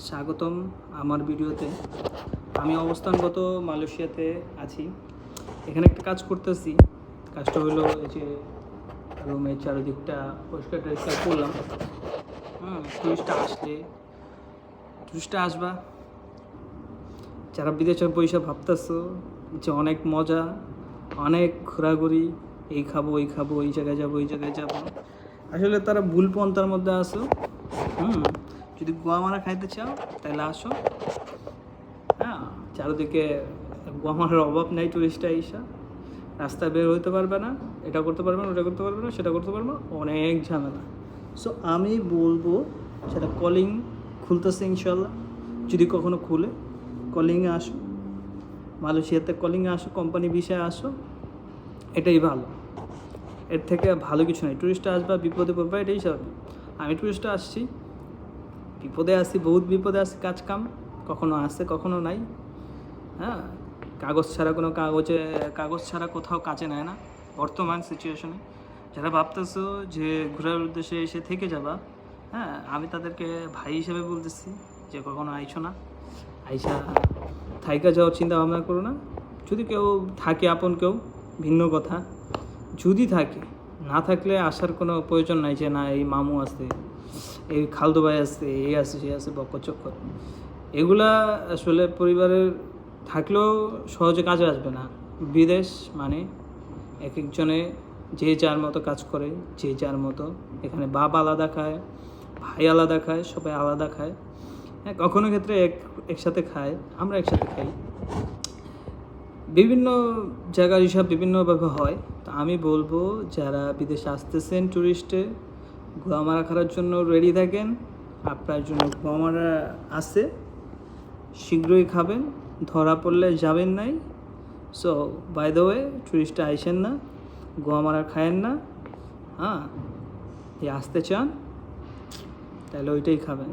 স্বাগতম আমার ভিডিওতে। আমি অবস্থানগত মালয়েশিয়াতে আছি। এখানে একটা কাজ করতেছি। কাজটা হলো এই যে রুমের চারিদিকটা পরিষ্কার টরিষ্কার করলাম। টুরিস্টটা আসবা, যারা বিদেশের পয়সা ভাবতেছো যে অনেক মজা, অনেক ঘোরাঘুরি, এই খাবো ওই খাবো, এই জায়গায় যাবো ওই জায়গায় যাবো, আসলে তারা ভুল পন্থার মধ্যে আসো। যদি গোয়ামারা খাইতে চাও তাহলে আসো। হ্যাঁ, চারিদিকে গোয়ামারার অভাব নেই। টুরিস্টরা আইসা রাস্তায় বের হইতে পারবে না, এটা করতে পারবে না, ওটা করতে পারবে না, সেটা করতে পারবে না, অনেক ঝামেলা। সো আমি বলবো সেটা কলিং খুলতেছে ইনশাল্লাহ। যদি কখনো খুলে কলিংয়ে আসো, মালয়েশিয়াতে কলিংয়ে আসো, কোম্পানি বিষয়ে আসো, এটাই ভালো। এর থেকে ভালো কিছু নেই। টুরিস্টরা আসবা, বিপদে পড়বা, এটাই স্বাভাবিক। আমি টুরিস্টরা আসছি, বিপদে আসি, বহুত বিপদে আসি। কাজ কাম কখনো আসে কখনো নাই। হ্যাঁ, কাগজ ছাড়া কোথাও কাজে নেয় না বর্তমান সিচুয়েশনে। যারা ভাবতেছো যে ঘোরার উদ্দেশ্যে এসে থেকে যাবা, হ্যাঁ, আমি তাদেরকে ভাই হিসেবে বলতেছি যে কখনো আইসো না। আইসা থাইকা যাওয়ার চিন্তা ভাবনা করো না। যদি কেউ থাকে আপন কেউ ভিন্ন কথা, যদি থাকে, না থাকলে আসার কোনো প্রয়োজন নাই যে না এই মামু আছে, এই খালদো ভাই আছে, এই আছে সে আছে, বক্কচক্কর এগুলা আসলে পরিবারের থাকলেও সহজে কাজে আসবে না। বিদেশ মানে এক একজনে যে যার মতো কাজ করে, যে যার মতো। এখানে বাপ আলাদা খায়, ভাই আলাদা খায়, সবাই আলাদা খায়। হ্যাঁ, কখনো ক্ষেত্রে একসাথে খায়, আমরা একসাথে খাই। বিভিন্ন জায়গার হিসাব বিভিন্নভাবে হয়। তো আমি বলবো যারা বিদেশে আসতেছেন ট্যুরিস্টে, গোয়ামারা খাওয়ার জন্য রেডি থাকেন। আপনার জন্য গোয়ামারা আছে, শীঘ্রই খাবেন, ধরা পড়লে যাবেন নাই। সো বাই দ্য ওয়ে, ট্যুরিস্টে আইসেন না, গোয়ামারা খায়েন না। হ্যাঁ, আসতে চান তাহলে ওইটাই খাবেন।